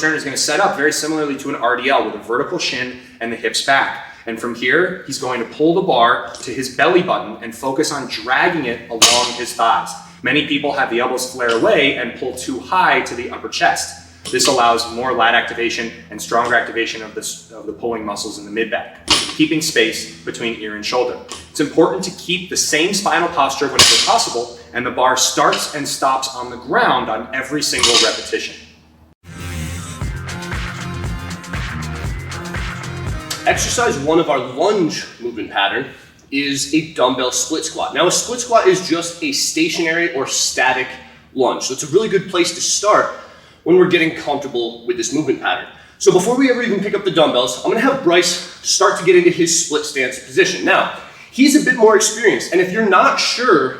Is going to set up very similarly to an RDL with a vertical shin and the hips back. And from here, he's going to pull the bar to his belly button and focus on dragging it along his thighs. Many people have the elbows flare away and pull too high to the upper chest. This allows more lat activation and stronger activation of the pulling muscles in the mid-back, keeping space between ear and shoulder. It's important to keep the same spinal posture whenever possible, and the bar starts and stops on the ground on every single repetition. Exercise 1 of our lunge movement pattern is a dumbbell split squat. Now, a split squat is just a stationary or static lunge. So it's a really good place to start when we're getting comfortable with this movement pattern. So before we ever even pick up the dumbbells, I'm gonna have Bryce start to get into his split stance position. Now, he's a bit more experienced, and if you're not sure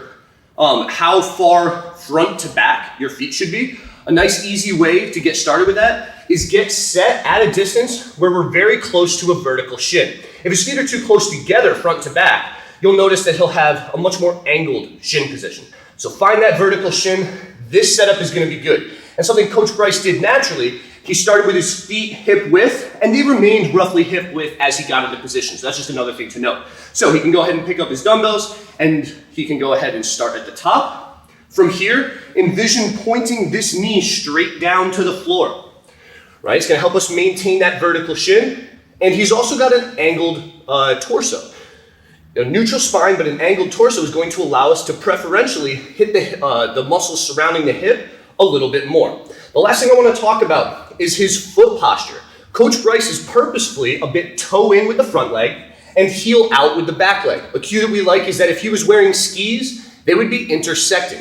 how far front to back your feet should be, a nice easy way to get started with that is get set at a distance where we're very close to a vertical shin. If his feet are too close together front to back, you'll notice that he'll have a much more angled shin position. So find that vertical shin. This setup is going to be good. And something Coach Bryce did naturally, he started with his feet hip width, and they remained roughly hip width as he got into position. So that's just another thing to note. So he can go ahead and pick up his dumbbells, and he can go ahead and start at the top. From here, envision pointing this knee straight down to the floor. Right, it's gonna help us maintain that vertical shin, and he's also got an angled torso. A neutral spine, but an angled torso is going to allow us to preferentially hit the muscles surrounding the hip a little bit more. The last thing I wanna talk about is his foot posture. Coach Bryce is purposefully a bit toe in with the front leg and heel out with the back leg. A cue that we like is that if he was wearing skis, they would be intersecting.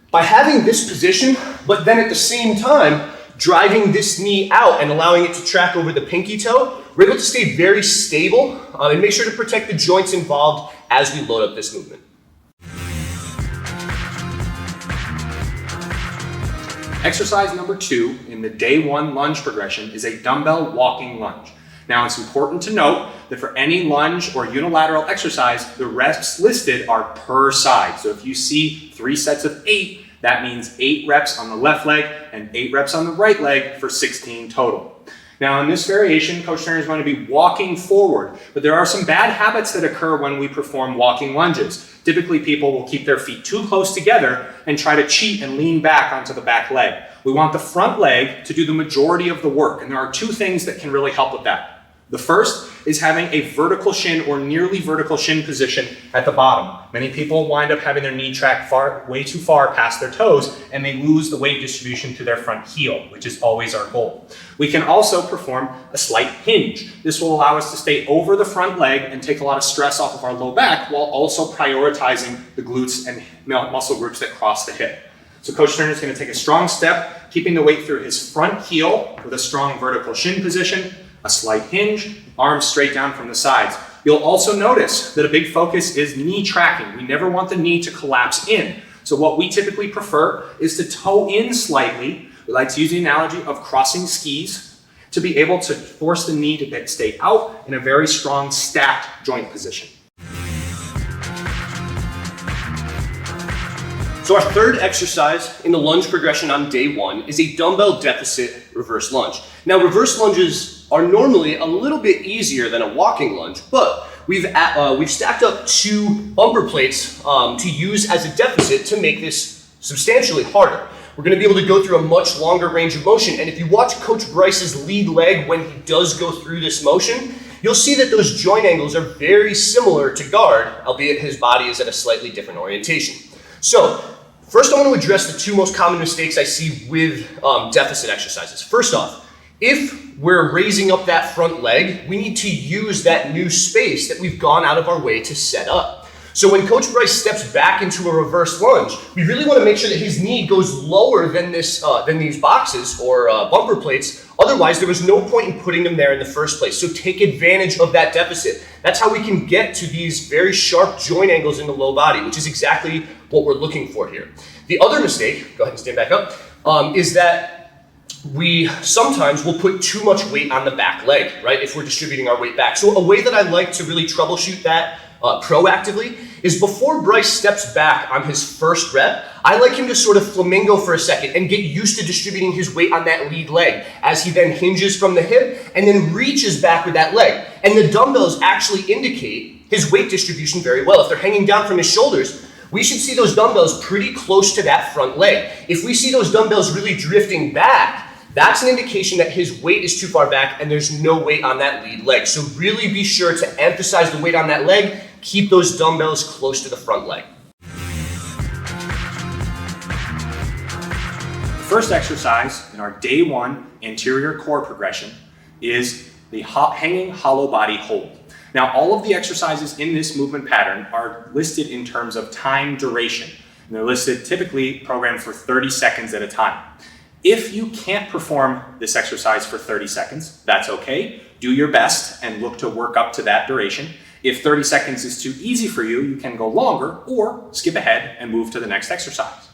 By having this position, but then at the same time, driving this knee out and allowing it to track over the pinky toe, we're able to stay very stable and make sure to protect the joints involved as we load up this movement. Exercise number 2 in the day 1 lunge progression is a dumbbell walking lunge. Now, it's important to note that for any lunge or unilateral exercise, the reps listed are per side. So if you see 3 sets of 8, that means 8 reps on the left leg and 8 reps on the right leg for 16 total. Now, in this variation, Coach Turner is going to be walking forward, but there are some bad habits that occur when we perform walking lunges. Typically, people will keep their feet too close together and try to cheat and lean back onto the back leg. We want the front leg to do the majority of the work, and there are 2 things that can really help with that. The first is having a vertical shin or nearly vertical shin position at the bottom. Many people wind up having their knee track way too far past their toes, and they lose the weight distribution to their front heel, which is always our goal. We can also perform a slight hinge. This will allow us to stay over the front leg and take a lot of stress off of our low back while also prioritizing the glutes and muscle groups that cross the hip. So Coach Turner is going to take a strong step, keeping the weight through his front heel with a strong vertical shin position, a slight hinge, arms straight down from the sides. You'll also notice that a big focus is knee tracking. We never want the knee to collapse in. So what we typically prefer is to toe in slightly. We like to use the analogy of crossing skis to be able to force the knee to stay out in a very strong stacked joint position. So our third exercise in the lunge progression on day 1 is a dumbbell deficit reverse lunge. Now, reverse lunges are normally a little bit easier than a walking lunge, but we've stacked up 2 bumper plates to use as a deficit to make this substantially harder. We're going to be able to go through a much longer range of motion, and if you watch Coach Bryce's lead leg when he does go through this motion, you'll see that those joint angles are very similar to guard, albeit his body is at a slightly different orientation. So, first I want to address the 2 most common mistakes I see with deficit exercises. First off, if we're raising up that front leg, we need to use that new space that we've gone out of our way to set up. So when Coach Bryce steps back into a reverse lunge, we really want to make sure that his knee goes lower than these boxes or bumper plates. Otherwise, there was no point in putting them there in the first place. So take advantage of that deficit. That's how we can get to these very sharp joint angles in the low body, which is exactly what we're looking for here. The other mistake, go ahead and stand back up, is that we sometimes will put too much weight on the back leg, right? If we're distributing our weight back. So a way that I like to really troubleshoot that proactively is before Bryce steps back on his first rep, I like him to sort of flamingo for a second and get used to distributing his weight on that lead leg as he then hinges from the hip and then reaches back with that leg. And the dumbbells actually indicate his weight distribution very well. If they're hanging down from his shoulders, we should see those dumbbells pretty close to that front leg. If we see those dumbbells really drifting back, that's an indication that his weight is too far back and there's no weight on that lead leg. So really be sure to emphasize the weight on that leg. Keep those dumbbells close to the front leg. The first exercise in our day 1 anterior core progression is the hanging hollow body hold. Now, all of the exercises in this movement pattern are listed in terms of time duration. And they're listed typically programmed for 30 seconds at a time. If you can't perform this exercise for 30 seconds, that's okay. Do your best and look to work up to that duration. If 30 seconds is too easy for you, you can go longer or skip ahead and move to the next exercise.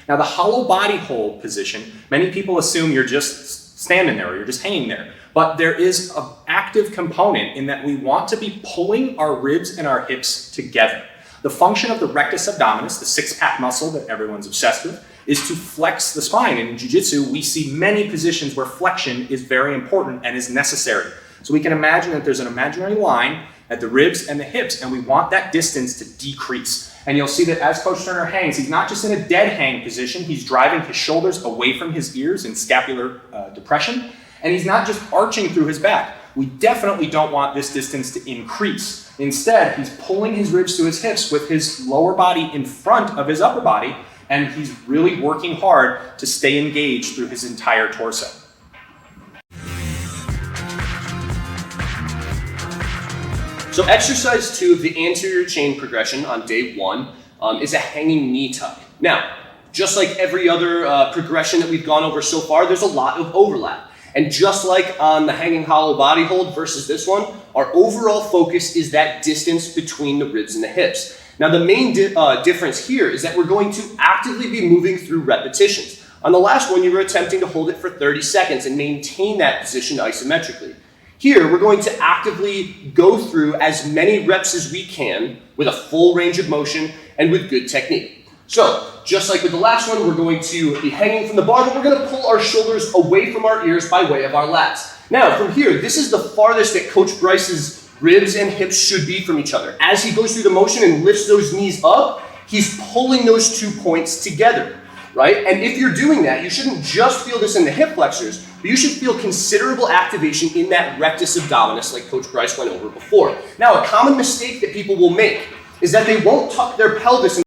Now, the hollow body hold position, many people assume you're just standing there or you're just hanging there. But there is an active component in that we want to be pulling our ribs and our hips together. The function of the rectus abdominis, the six-pack muscle that everyone's obsessed with, is to flex the spine. And in jiu-jitsu, we see many positions where flexion is very important and is necessary. So we can imagine that there's an imaginary line at the ribs and the hips, and we want that distance to decrease. And you'll see that as Coach Turner hangs, he's not just in a dead hang position, he's driving his shoulders away from his ears in scapular depression, and he's not just arching through his back. We definitely don't want this distance to increase. Instead, he's pulling his ribs to his hips with his lower body in front of his upper body, and he's really working hard to stay engaged through his entire torso. So exercise 2 of the anterior chain progression on day 1 is a hanging knee tuck. Now, just like every other progression that we've gone over so far, there's a lot of overlap. And just like on the hanging hollow body hold versus this one, our overall focus is that distance between the ribs and the hips. Now, the main difference here is that we're going to actively be moving through repetitions. On the last one, you were attempting to hold it for 30 seconds and maintain that position isometrically. Here, we're going to actively go through as many reps as we can with a full range of motion and with good technique. So, just like with the last one, we're going to be hanging from the bar, but we're going to pull our shoulders away from our ears by way of our lats. Now, from here, this is the farthest that Coach Bryce's ribs and hips should be from each other. As he goes through the motion and lifts those knees up, he's pulling those 2 points together, right? And if you're doing that, you shouldn't just feel this in the hip flexors, but you should feel considerable activation in that rectus abdominis like Coach Bryce went over before. Now, a common mistake that people will make is that they won't tuck their pelvis